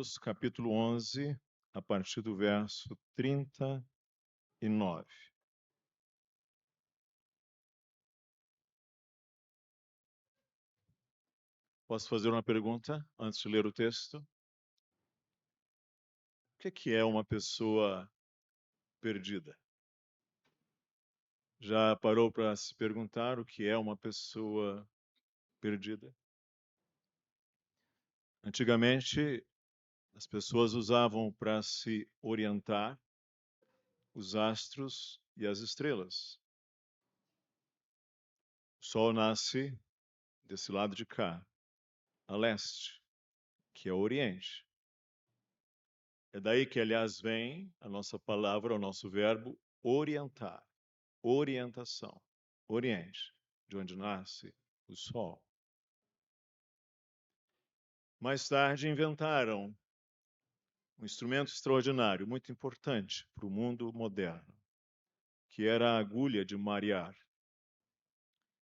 Hebreus, capítulo 11, a partir do verso 39. Posso fazer uma pergunta antes de ler o texto? O que é uma pessoa perdida? Já parou para se perguntar o que é uma pessoa perdida? Antigamente, as pessoas usavam para se orientar os astros e as estrelas. O sol nasce desse lado de cá, a leste, que é o Oriente. É daí que, aliás, vem a nossa palavra, o nosso verbo orientar, orientação, Oriente, de onde nasce o sol. Mais tarde inventaram um instrumento extraordinário, muito importante para o mundo moderno, que era a agulha de marear,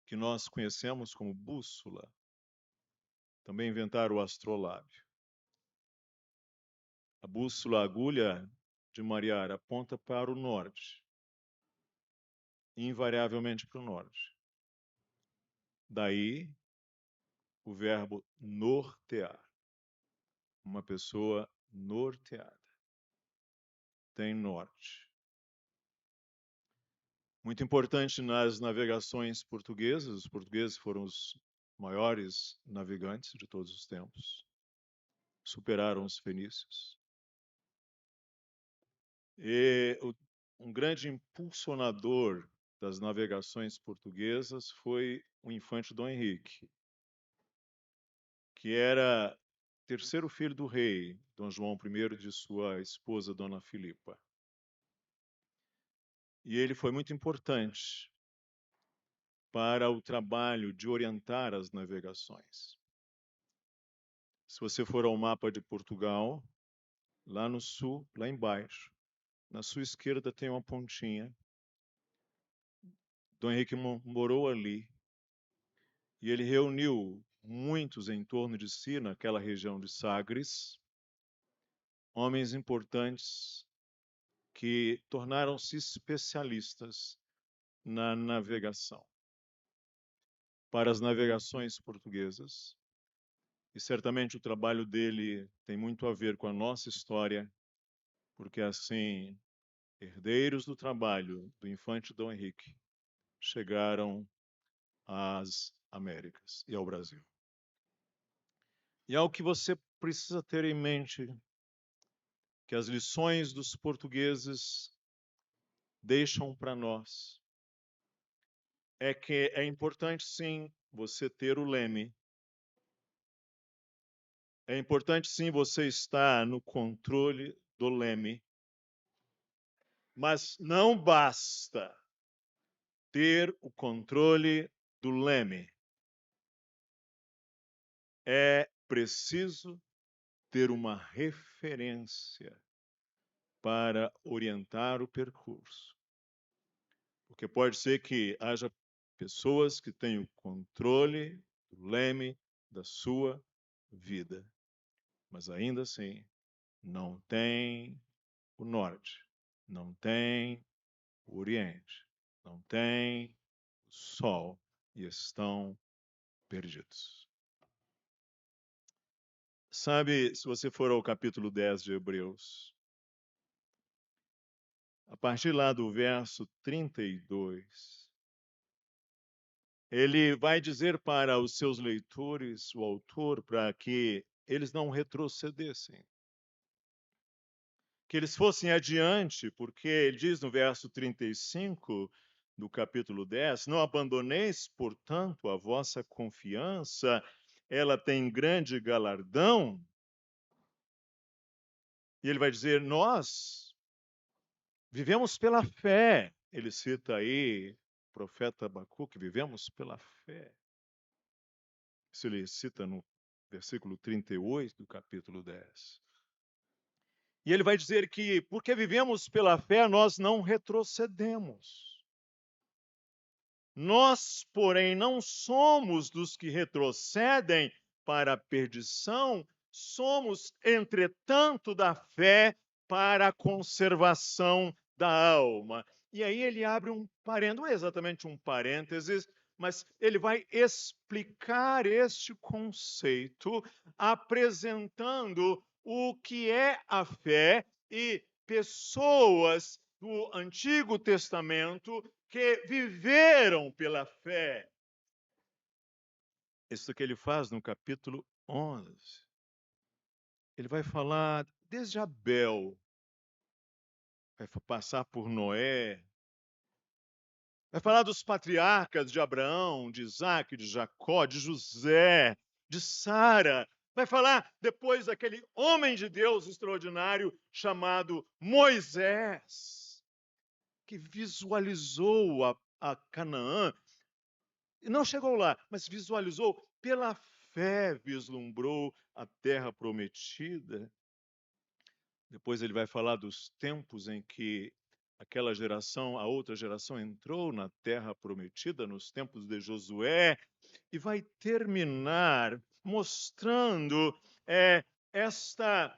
que nós conhecemos como bússola. Também inventaram o astrolábio. A bússola, a agulha de marear, aponta para o norte, invariavelmente para o norte. Daí o verbo nortear. Uma pessoa norteada. Tem norte. Muito importante nas navegações portuguesas. Os portugueses foram os maiores navegantes de todos os tempos. Superaram os fenícios. E um grande impulsionador das navegações portuguesas foi o infante Dom Henrique, que era terceiro filho do rei, Dom João I, de sua esposa, Dona Filipa. E ele foi muito importante para o trabalho de orientar as navegações. Se você for ao mapa de Portugal, lá no sul, lá embaixo, na sua esquerda tem uma pontinha. Dom Henrique morou ali e ele reuniu muitos em torno de si, naquela região de Sagres, homens importantes que tornaram-se especialistas na navegação. Para as navegações portuguesas, e certamente o trabalho dele tem muito a ver com a nossa história, porque assim, herdeiros do trabalho do infante Dom Henrique chegaram às Américas e ao Brasil. E algo que você precisa ter em mente, que as lições dos portugueses deixam para nós, é que é importante sim você ter o leme. É importante sim você estar no controle do leme. Mas não basta ter o controle do leme. É preciso ter uma referência para orientar o percurso. Porque pode ser que haja pessoas que tenham controle do leme da sua vida, mas ainda assim não tem o norte, não tem o oriente, não tem o sol e estão perdidos. Sabe, se você for ao capítulo 10 de Hebreus, a partir lá do verso 32, ele vai dizer para os seus leitores, o autor, para que eles não retrocedessem, que eles fossem adiante, porque ele diz no verso 35 do capítulo 10, não abandoneis, portanto, a vossa confiança, ela tem grande galardão. E ele vai dizer, nós vivemos pela fé. Ele cita aí o profeta Abacuque, vivemos pela fé. Isso ele cita no versículo 38 do capítulo 10. E ele vai dizer que, porque vivemos pela fé, nós não retrocedemos. Nós, porém, não somos dos que retrocedem para a perdição, somos, entretanto, da fé para a conservação da alma. E aí ele abre um parênteses, não é exatamente um parênteses, mas ele vai explicar este conceito, apresentando o que é a fé e pessoas do Antigo Testamento que viveram pela fé. Isso que ele faz no capítulo 11. Ele vai falar desde Abel, vai passar por Noé, vai falar dos patriarcas de Abraão, de Isaac, de Jacó, de José, de Sara. Vai falar depois daquele homem de Deus extraordinário chamado Moisés, que visualizou a Canaã. Não chegou lá, mas visualizou pela fé, vislumbrou a terra prometida. Depois ele vai falar dos tempos em que aquela geração, a outra geração entrou na terra prometida, nos tempos de Josué, e vai terminar mostrando esta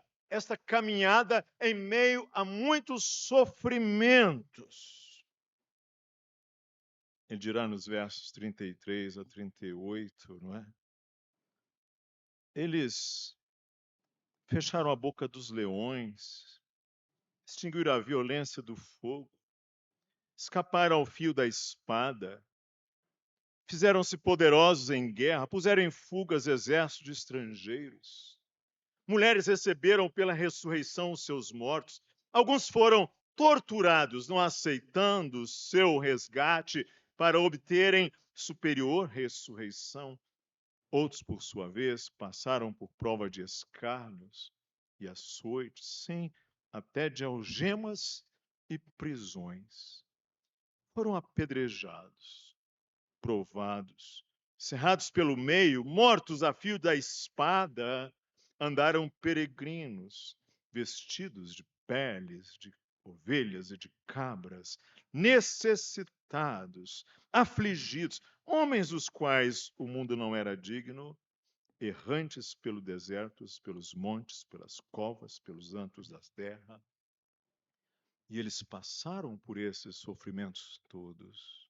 caminhada em meio a muitos sofrimentos. Ele dirá nos versos 33 a 38, não é? Eles fecharam a boca dos leões, extinguiram a violência do fogo, escaparam ao fio da espada, fizeram-se poderosos em guerra, puseram em fuga os exércitos de estrangeiros. Mulheres receberam pela ressurreição os seus mortos. Alguns foram torturados, não aceitando seu resgate para obterem superior ressurreição. Outros, por sua vez, passaram por prova de escárnios e açoites, sim, até de algemas e prisões. Foram apedrejados, provados, cerrados pelo meio, mortos a fio da espada, andaram peregrinos, vestidos de peles de ovelhas e de cabras, necessitados, afligidos, homens dos quais o mundo não era digno, errantes pelo deserto, pelos montes, pelas covas, pelos antros da terra. E eles passaram por esses sofrimentos todos,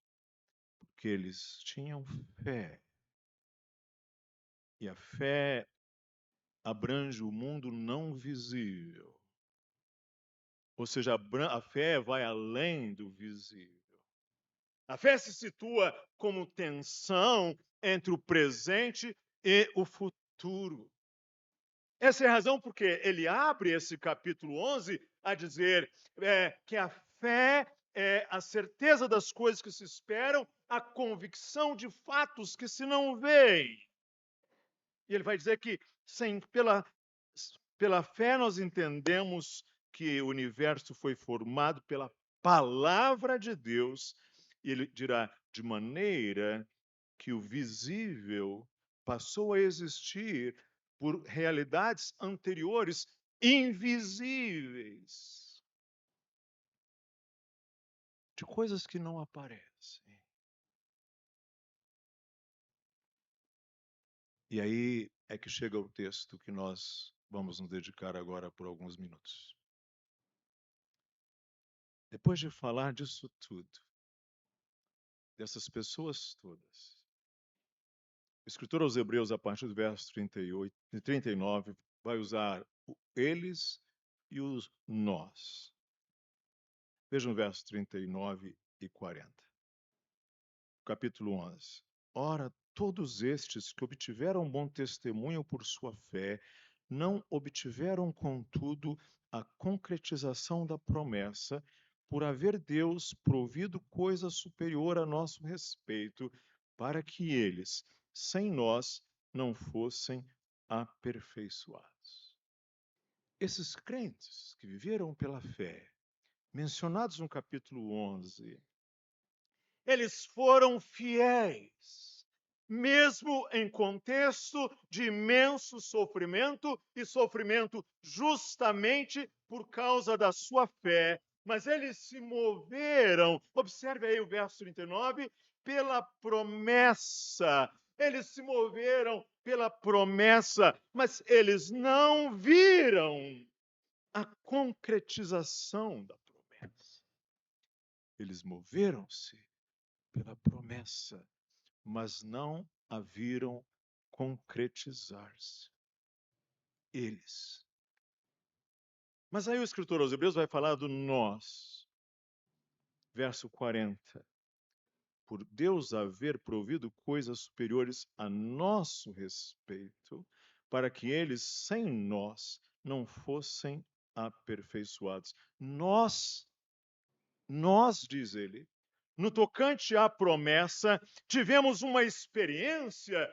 porque eles tinham fé. E a fé abrange o mundo não visível. Ou seja, a fé vai além do visível. A fé se situa como tensão entre o presente e o futuro. Essa é a razão porque ele abre esse capítulo 11 a dizer que a fé é a certeza das coisas que se esperam, a convicção de fatos que se não veem. E ele vai dizer que pela fé nós entendemos que o universo foi formado pela palavra de Deus, e ele dirá, de maneira que o visível passou a existir por realidades anteriores invisíveis, de coisas que não aparecem. E aí é que chega o texto que nós vamos nos dedicar agora por alguns minutos. Depois de falar disso tudo, dessas pessoas todas, o escritor aos Hebreus, a partir do verso 38 e 39, vai usar o eles e os nós. Vejam o verso 39 e 40. Capítulo 11. Ora, todos estes que obtiveram bom testemunho por sua fé, não obtiveram, contudo, a concretização da promessa, por haver Deus provido coisa superior a nosso respeito, para que eles, sem nós, não fossem aperfeiçoados. Esses crentes que viveram pela fé, mencionados no capítulo 11, eles foram fiéis, mesmo em contexto de imenso sofrimento, e sofrimento justamente por causa da sua fé. Mas eles se moveram, observe aí o verso 39, pela promessa. eles se moveram pela promessa, mas eles não viram a concretização da promessa. Eles moveram-se pela promessa, mas não a viram concretizar-se. Eles. Mas aí o escritor aos Hebreus vai falar do nós. Verso 40. Por Deus haver provido coisas superiores a nosso respeito, para que eles, sem nós, não fossem aperfeiçoados. Nós, diz ele, no tocante à promessa, tivemos uma experiência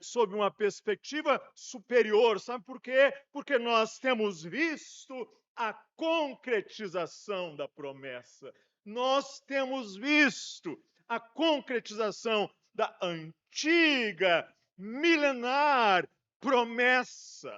sob uma perspectiva superior. Sabe por quê? Porque nós temos visto a concretização da promessa. Nós temos visto a concretização da antiga, milenar promessa.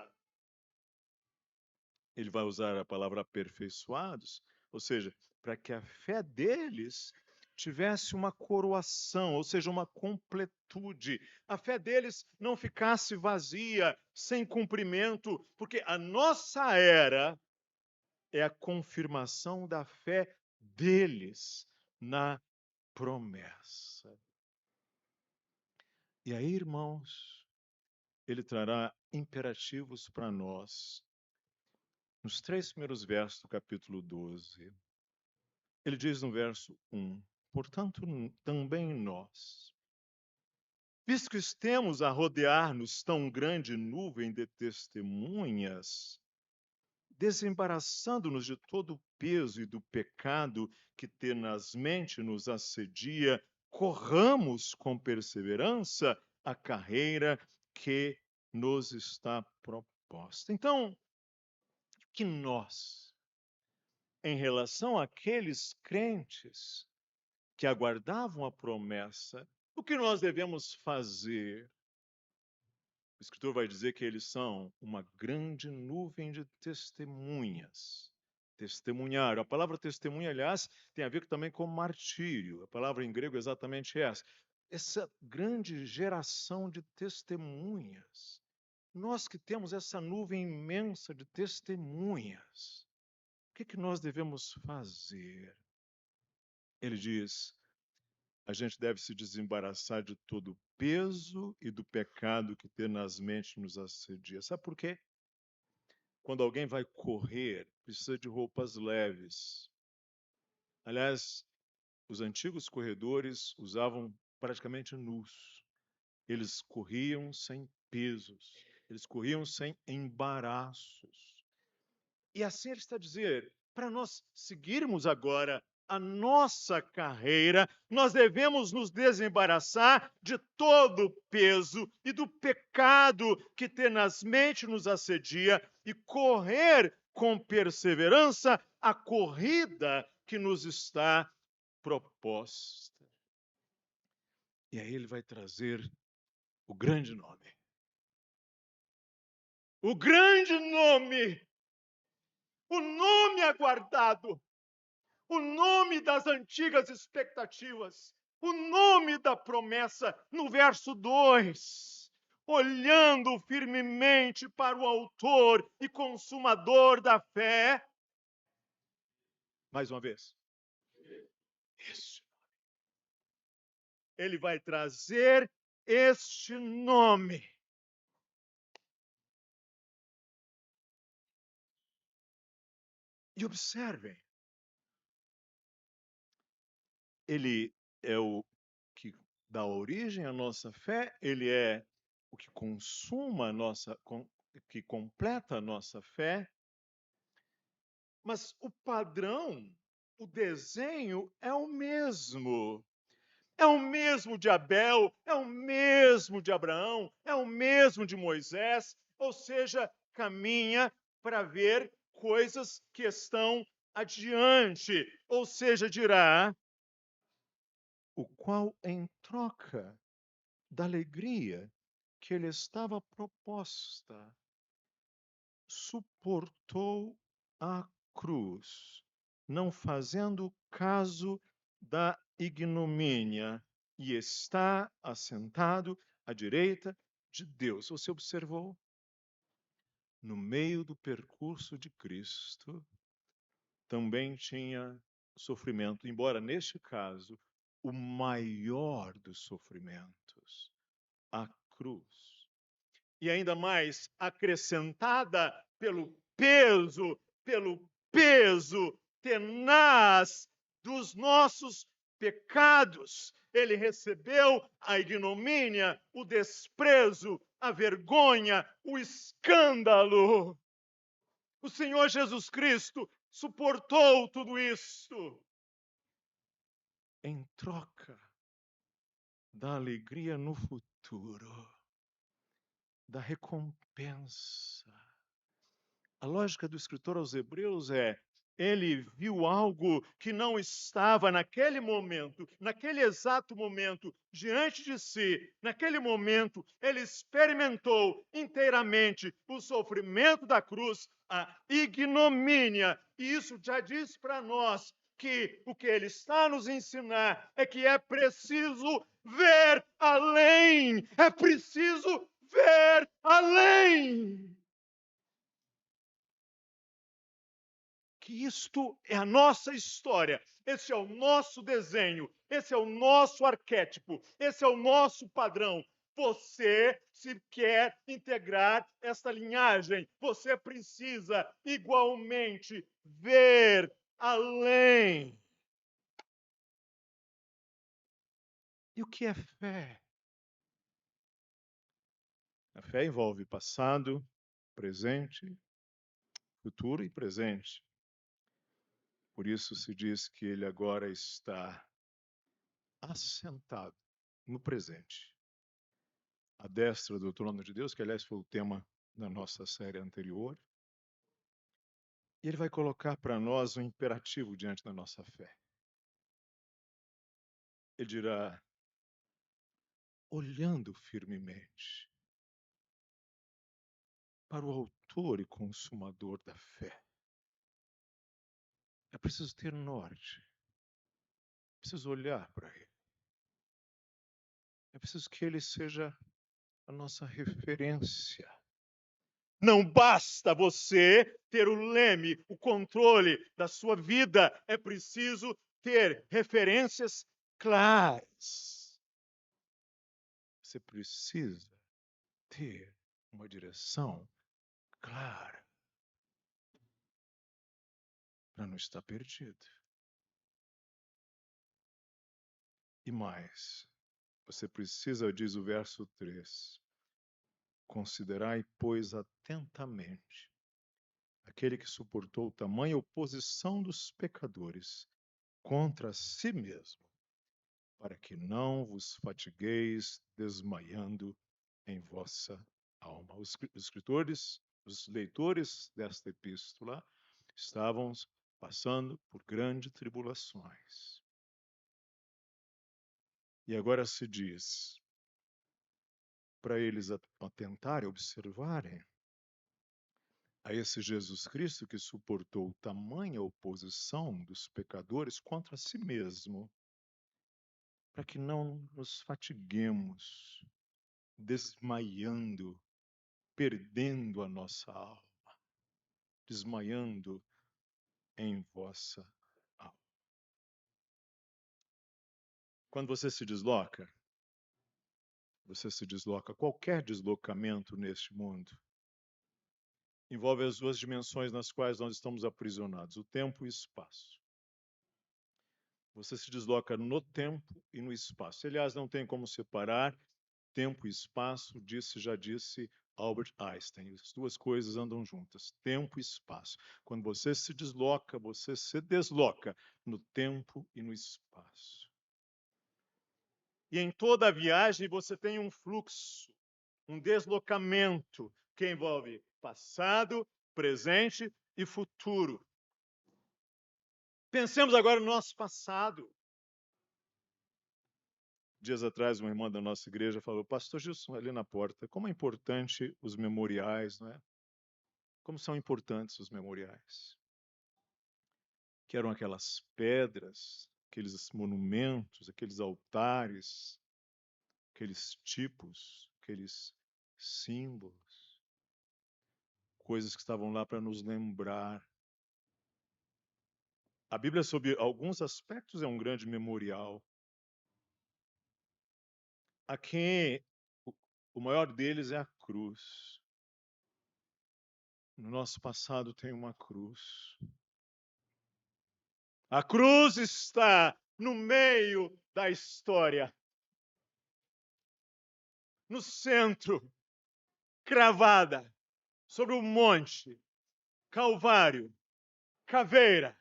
Ele vai usar a palavra aperfeiçoados, ou seja, para que a fé deles tivesse uma coroação, ou seja, uma completude. A fé deles não ficasse vazia, sem cumprimento, porque a nossa era é a confirmação da fé deles na promessa. E aí, irmãos, ele trará imperativos para nós. Nos 3 primeiros versos do capítulo 12, ele diz no verso 1, portanto, também nós, visto que estamos a rodear-nos tão grande nuvem de testemunhas, desembaraçando-nos de todo o peso e do pecado que tenazmente nos assedia, corramos com perseverança a carreira que nos está proposta. Então, que nós, em relação àqueles crentes que aguardavam a promessa, o que nós devemos fazer? O escritor vai dizer que eles são uma grande nuvem de testemunhas. Testemunhar. A palavra testemunha, aliás, tem a ver também com martírio. A palavra em grego é exatamente essa. Essa grande geração de testemunhas. Nós que temos essa nuvem imensa de testemunhas, o que nós devemos fazer? Ele diz, a gente deve se desembaraçar de todo o peso e do pecado que tenazmente nos assedia. Sabe por quê? Quando alguém vai correr, precisa de roupas leves. Aliás, os antigos corredores usavam praticamente nus. Eles corriam sem pesos, eles corriam sem embaraços. E assim ele está a dizer, para nós seguirmos agora a nossa carreira, nós devemos nos desembaraçar de todo o peso e do pecado que tenazmente nos assedia e correr com perseverança a corrida que nos está proposta. E aí ele vai trazer o grande nome. O grande nome! O nome aguardado! O nome das antigas expectativas, o nome da promessa, no verso 2, olhando firmemente para o autor e consumador da fé. Mais uma vez. Isso. Ele vai trazer este nome. E observem, ele é o que dá origem à nossa fé, ele é o que consuma a nossa, que completa a nossa fé, mas o padrão, o desenho é o mesmo. É o mesmo de Abel, é o mesmo de Abraão, é o mesmo de Moisés, ou seja, caminha para ver coisas que estão adiante, ou seja, dirá, o qual em troca da alegria que lhe estava proposta, suportou a cruz, não fazendo caso da ignomínia, e está assentado à direita de Deus. Você observou? No meio do percurso de Cristo, também tinha sofrimento, embora neste caso, o maior dos sofrimentos, a cruz. E ainda mais acrescentada pelo peso tenaz dos nossos pecados. Ele recebeu a ignomínia, o desprezo, a vergonha, o escândalo. O Senhor Jesus Cristo suportou tudo isso em troca da alegria no futuro, da recompensa. A lógica do escritor aos Hebreus é: ele viu algo que não estava naquele momento, naquele exato momento, diante de si. Naquele momento, ele experimentou inteiramente o sofrimento da cruz, a ignomínia. E isso já diz para nós que o que ele está a nos ensinar é que é preciso ver além. É preciso ver além. Que isto é a nossa história, esse é o nosso desenho, esse é o nosso arquétipo, esse é o nosso padrão. Você, se quer integrar esta linhagem, você precisa igualmente ver além. E o que é fé? A fé envolve passado, presente, futuro e presente. Por isso se diz que ele agora está assentado no presente, à destra do trono de Deus, que aliás foi o tema da nossa série anterior. E ele vai colocar para nós um imperativo diante da nossa fé. Ele dirá: olhando firmemente para o autor e consumador da fé. É preciso ter norte. É preciso olhar para ele. É preciso que ele seja a nossa referência. Não basta você ter o leme, o controle da sua vida. É preciso ter referências claras. Você precisa ter uma direção clara para não estar perdido. E mais, você precisa, diz o verso 3, considerai, pois, atentamente aquele que suportou tamanha oposição dos pecadores contra si mesmo, para que não vos fatigueis desmaiando em vossa alma. Os escritores, os leitores desta epístola estavam passando por grandes tribulações. E agora se diz para eles atentarem, observarem a esse Jesus Cristo que suportou tamanha oposição dos pecadores contra si mesmo, para que não nos fatiguemos, desmaiando, perdendo a nossa alma, desmaiando em vossa alma. Quando você se desloca, qualquer deslocamento neste mundo, envolve as duas dimensões nas quais nós estamos aprisionados, o tempo e o espaço. Você se desloca no tempo e no espaço. Aliás, não tem como separar tempo e espaço, já disse Albert Einstein. As duas coisas andam juntas, tempo e espaço. Quando você se desloca no tempo e no espaço. E em toda a viagem você tem um fluxo, um deslocamento que envolve passado, presente e futuro. Pensemos agora no nosso passado. Dias atrás, uma irmã da nossa igreja falou: Pastor Gilson, ali na porta, como é importante os memoriais, não é? Como são importantes os memoriais. Que eram aquelas pedras, aqueles monumentos, aqueles altares, aqueles tipos, aqueles símbolos, coisas que estavam lá para nos lembrar. A Bíblia, sob alguns aspectos, é um grande memorial. Aqui, o maior deles é a cruz. No nosso passado tem uma cruz. A cruz está no meio da história, no centro, cravada, sobre o monte, Calvário, caveira,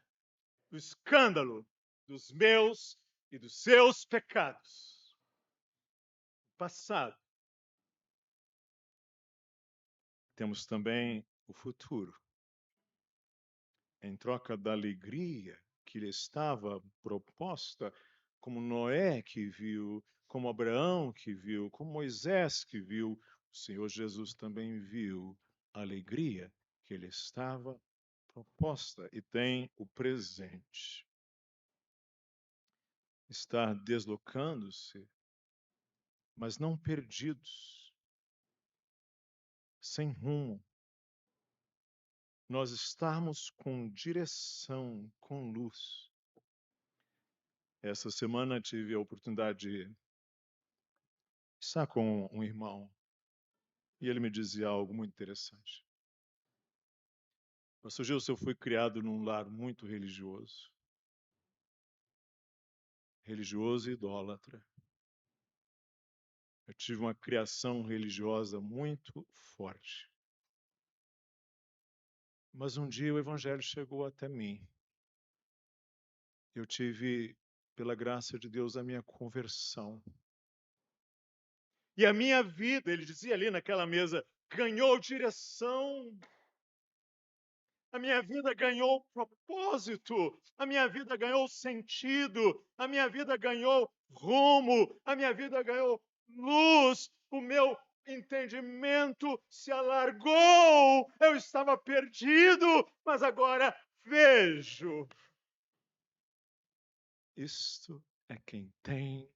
do escândalo dos meus e dos seus pecados. Passado. Temos também o futuro. Em troca da alegria que lhe estava proposta, como Noé que viu, como Abraão que viu, como Moisés que viu, o Senhor Jesus também viu a alegria que lhe estava proposta e tem o presente. Estar deslocando-se, mas não perdidos, sem rumo. Nós estamos com direção, com luz. Essa semana tive a oportunidade de estar com um irmão e ele me dizia algo muito interessante. Pastor Gilson, eu fui criado num lar muito religioso. Religioso e idólatra. Eu tive uma criação religiosa muito forte. Mas um dia o evangelho chegou até mim. Eu tive, pela graça de Deus, a minha conversão. E a minha vida, ele dizia ali naquela mesa, ganhou direção. A minha vida ganhou propósito. A minha vida ganhou sentido. A minha vida ganhou rumo. A minha vida ganhou luz. O meu entendimento se alargou. Eu estava perdido, mas agora vejo. Isto é quem tem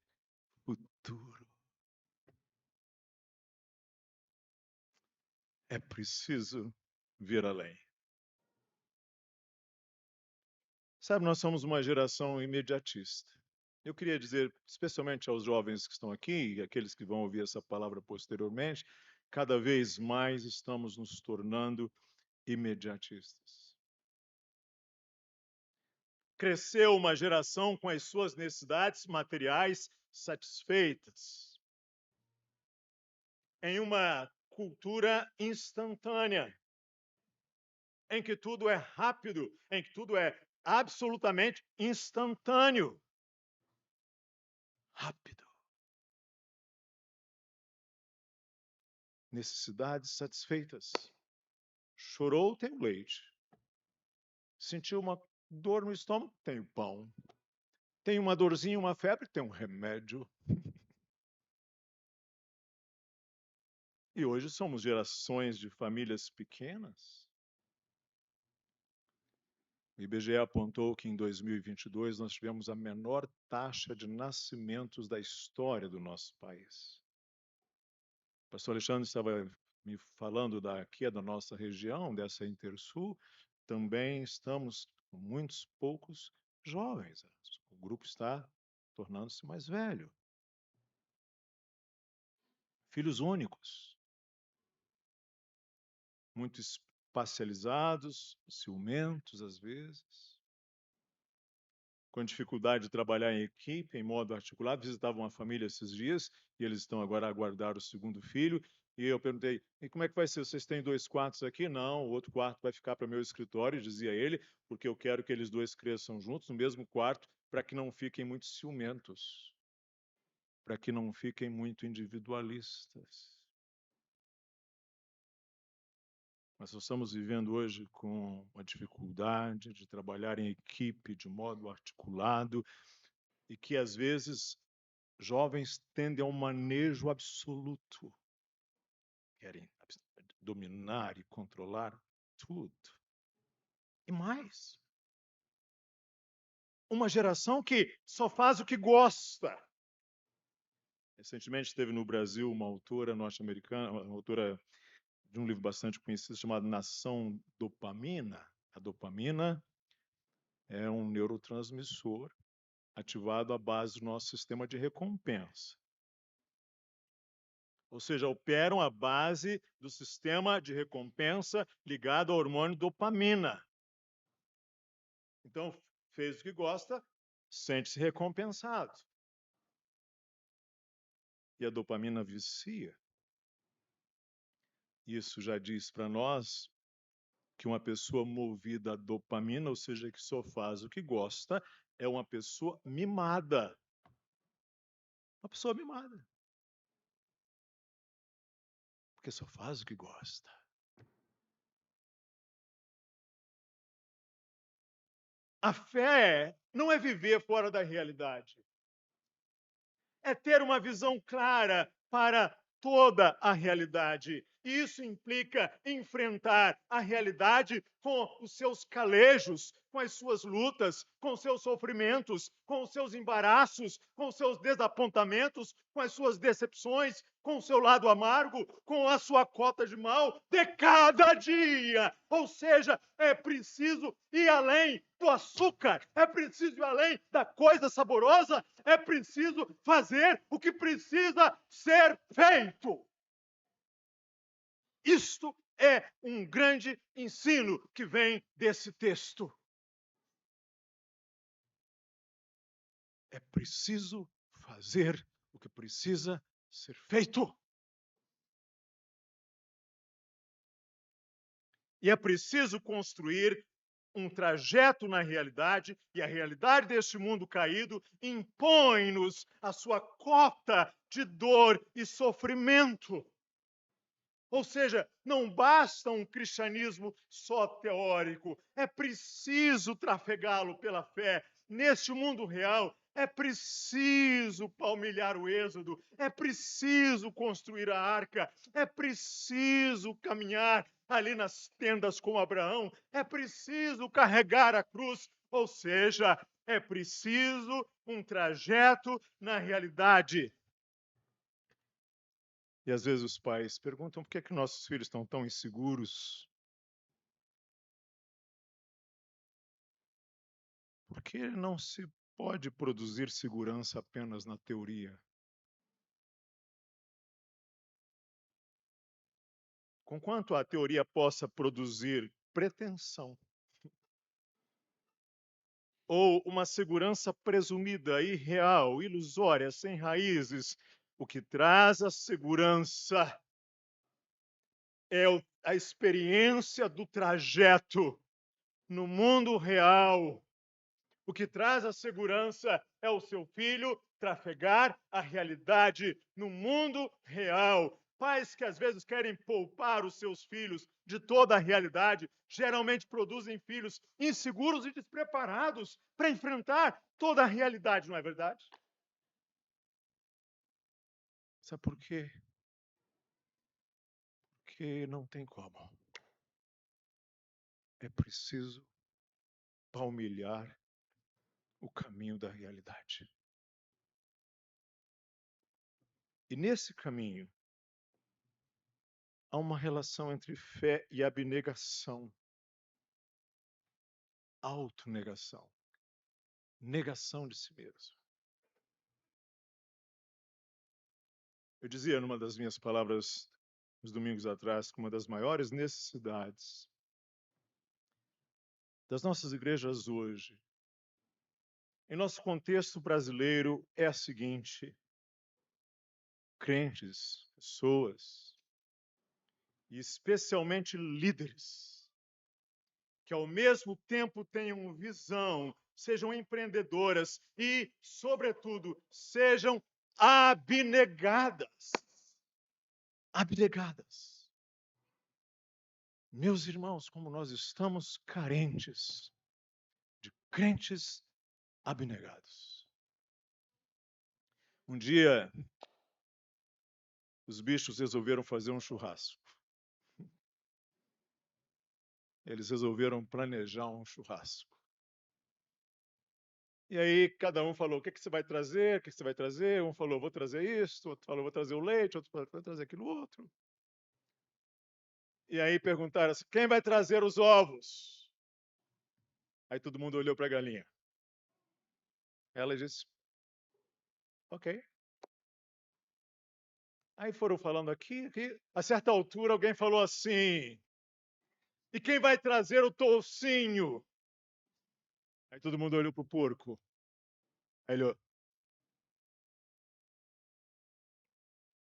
futuro. É preciso ver além. Sabe, nós somos uma geração imediatista. Eu queria dizer, especialmente aos jovens que estão aqui e aqueles que vão ouvir essa palavra posteriormente, cada vez mais estamos nos tornando imediatistas. Cresceu uma geração com as suas necessidades materiais satisfeitas, em uma cultura instantânea, em que tudo é rápido, em que tudo é absolutamente instantâneo. Rápido. Necessidades satisfeitas. Chorou, tem o leite. Sentiu uma dor no estômago, tem o pão. Tem uma dorzinha, uma febre, tem um remédio. E hoje somos gerações de famílias pequenas. O IBGE apontou que em 2022 nós tivemos a menor taxa de nascimentos da história do nosso país. O pastor Alexandre estava me falando daqui da nossa região, dessa Intersul, também estamos com muitos poucos jovens. O grupo está tornando-se mais velho. Filhos únicos, muito espacializados, ciumentos às vezes, com dificuldade de trabalhar em equipe, em modo articulado. Visitava uma família esses dias e eles estão agora a aguardar o segundo filho. E eu perguntei, e como é que vai ser? Vocês têm 2 quartos aqui? Não, o outro quarto vai ficar para o meu escritório, dizia ele, porque eu quero que eles dois cresçam juntos no mesmo quarto, para que não fiquem muito ciumentos, para que não fiquem muito individualistas. Nós estamos vivendo hoje com a dificuldade de trabalhar em equipe de modo articulado e que, às vezes, jovens tendem a um manejo absoluto. Querem dominar e controlar tudo. E mais, uma geração que só faz o que gosta. Recentemente esteve no Brasil uma autora norte-americana, uma autora de um livro bastante conhecido chamado Nação Dopamina. A dopamina é um neurotransmissor ativado à base do nosso sistema de recompensa. Ou seja, operam à base do sistema de recompensa ligado ao hormônio dopamina. Então, fez o que gosta, sente-se recompensado. E a dopamina vicia. Isso já diz para nós que uma pessoa movida a dopamina, ou seja, que só faz o que gosta, é uma pessoa mimada. Uma pessoa mimada. Porque só faz o que gosta. A fé não é viver fora da realidade. É ter uma visão clara para toda a realidade. E isso implica enfrentar a realidade com os seus calejos, com as suas lutas, com os seus sofrimentos, com os seus embaraços, com os seus desapontamentos, com as suas decepções, com o seu lado amargo, com a sua cota de mal de cada dia. Ou seja, é preciso ir além do açúcar, é preciso ir além da coisa saborosa, é preciso fazer o que precisa ser feito. Isto é um grande ensino que vem desse texto. É preciso fazer o que precisa ser feito. E é preciso construir um trajeto na realidade, e a realidade deste mundo caído impõe-nos a sua cota de dor e sofrimento. Ou seja, não basta um cristianismo só teórico, é preciso trafegá-lo pela fé. Neste mundo real, é preciso palmilhar o êxodo, é preciso construir a arca, é preciso caminhar ali nas tendas com Abraão, é preciso carregar a cruz, ou seja, é preciso um trajeto na realidade. E às vezes os pais perguntam por que é que nossos filhos estão tão inseguros? Por que não se pode produzir segurança apenas na teoria? Conquanto a teoria possa produzir pretensão ou uma segurança presumida, irreal, ilusória, sem raízes, o que traz a segurança é a experiência do trajeto no mundo real. O que traz a segurança é o seu filho trafegar a realidade no mundo real. Pais que às vezes querem poupar os seus filhos de toda a realidade, geralmente produzem filhos inseguros e despreparados para enfrentar toda a realidade, não é verdade? Sabe por quê? Porque não tem como. É preciso palmilhar o caminho da realidade. E nesse caminho, há uma relação entre fé e abnegação. Autonegação. Negação de si mesmo. Eu dizia numa das minhas palavras uns domingos atrás que uma das maiores necessidades das nossas igrejas hoje, em nosso contexto brasileiro, é a seguinte: crentes, pessoas, e especialmente líderes, que ao mesmo tempo tenham visão, sejam empreendedoras e, sobretudo, sejam abnegadas. Abnegadas. Meus irmãos, como nós estamos carentes de crentes abnegados. Um dia, os bichos resolveram fazer um churrasco. Eles resolveram planejar um churrasco. E aí cada um falou, o que você vai trazer? O que você vai trazer? Um falou, vou trazer isso, outro falou, vou trazer o leite, outro falou, vou trazer aquilo outro. E aí perguntaram assim, quem vai trazer os ovos? Aí todo mundo olhou para a galinha. Ela disse, ok. Aí foram falando aqui, a certa altura alguém falou assim, e quem vai trazer o toucinho? Aí todo mundo olhou para o porco. Aí ele olhou,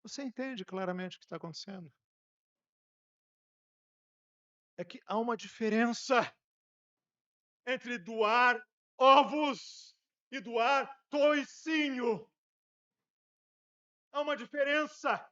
você entende claramente o que está acontecendo? É que há uma diferença entre doar ovos e doar toicinho. Há uma diferença.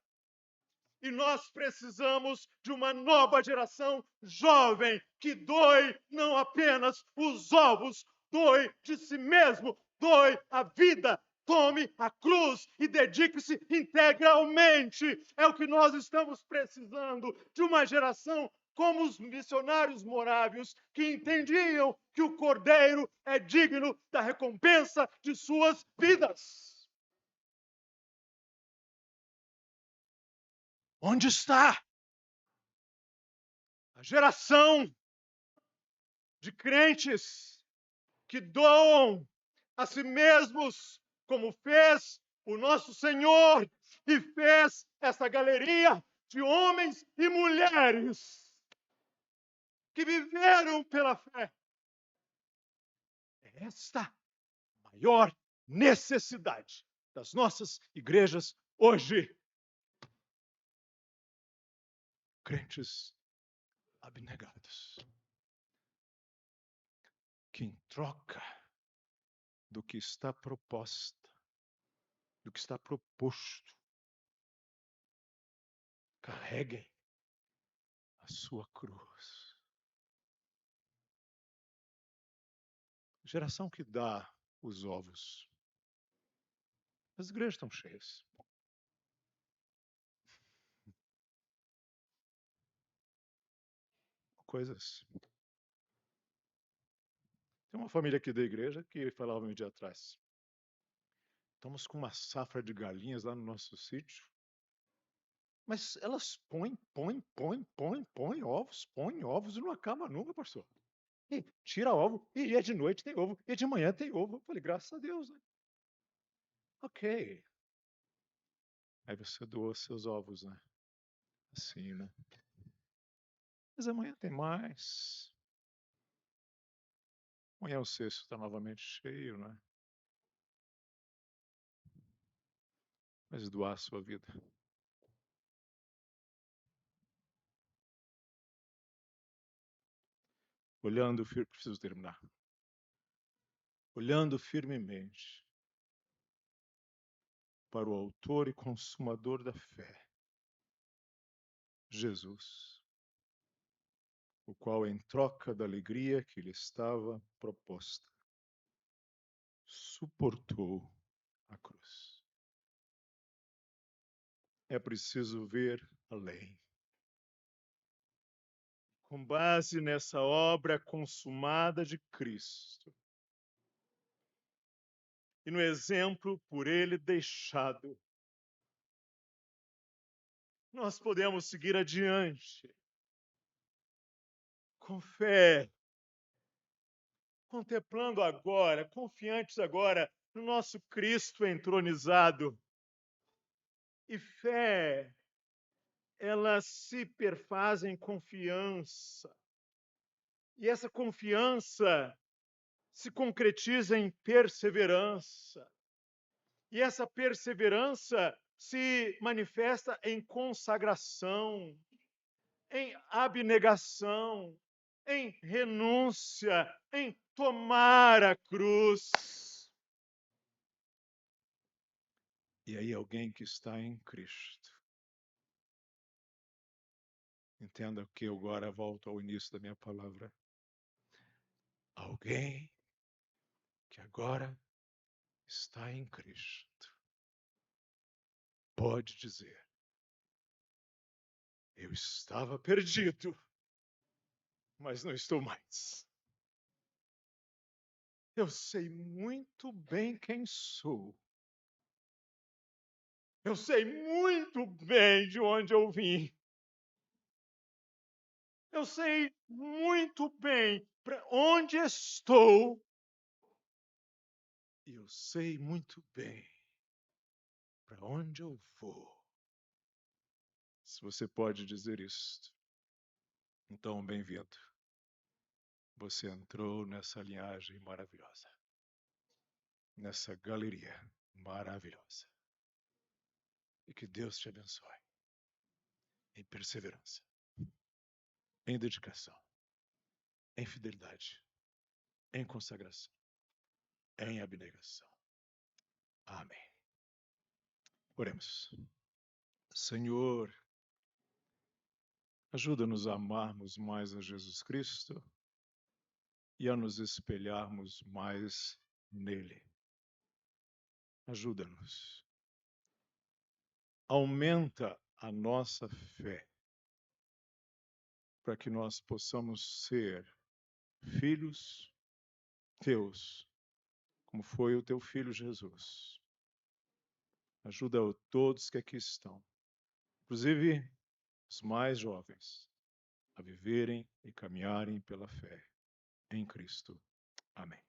E nós precisamos de uma nova geração jovem que doe não apenas os ovos, doe de si mesmo, doe a vida, tome a cruz e dedique-se integralmente. É o que nós estamos precisando, de uma geração como os missionários morávios, que entendiam que o cordeiro é digno da recompensa de suas vidas. Onde está a geração de crentes que doam a si mesmos, como fez o nosso Senhor e fez essa galeria de homens e mulheres que viveram pela fé? É esta a maior necessidade das nossas igrejas hoje. Crentes abnegados, que em troca do que está proposta, do que está proposto, carreguem a sua cruz. Geração que dá os ovos. As igrejas estão cheias. Coisas. Tem uma família aqui da igreja que falava um dia atrás. Estamos com uma safra de galinhas lá no nosso sítio. Mas elas põem ovos e não acaba nunca, pastor. E tira ovo, e é de noite tem ovo, e de manhã tem ovo. Eu falei, graças a Deus, né? Ok. Aí você doa seus ovos, né? Assim, né? Mas amanhã tem mais. Amanhã o cesto está novamente cheio, né? Mas doar a sua vida. Olhando, preciso terminar. Olhando firmemente para o autor e consumador da fé, Jesus, o qual, em troca da alegria que lhe estava proposta, suportou a cruz. É preciso ver além. Com base nessa obra consumada de Cristo e no exemplo por ele deixado, nós podemos seguir adiante com fé, contemplando agora, confiantes agora no nosso Cristo entronizado. E fé, ela se perfaz em confiança. E essa confiança se concretiza em perseverança. E essa perseverança se manifesta em consagração, em abnegação, em renúncia, em tomar a cruz. E aí alguém que está em Cristo. Entenda que eu agora volto ao início da minha palavra. Alguém que agora está em Cristo pode dizer: eu estava perdido, mas não estou mais. Eu sei muito bem quem sou. Eu sei muito bem de onde eu vim. Eu sei muito bem para onde estou. E eu sei muito bem para onde eu vou. Se você pode dizer isto, então bem-vindo. Você entrou nessa linhagem maravilhosa, nessa galeria maravilhosa. E que Deus te abençoe em perseverança, em dedicação, em fidelidade, em consagração, em abnegação. Amém. Oremos. Senhor, ajuda-nos a amarmos mais a Jesus Cristo e a nos espelharmos mais nele. Ajuda-nos. Aumenta a nossa fé para que nós possamos ser filhos teus, como foi o teu filho Jesus. Ajuda a todos que aqui estão, inclusive os mais jovens, a viverem e caminharem pela fé em Cristo. Amém.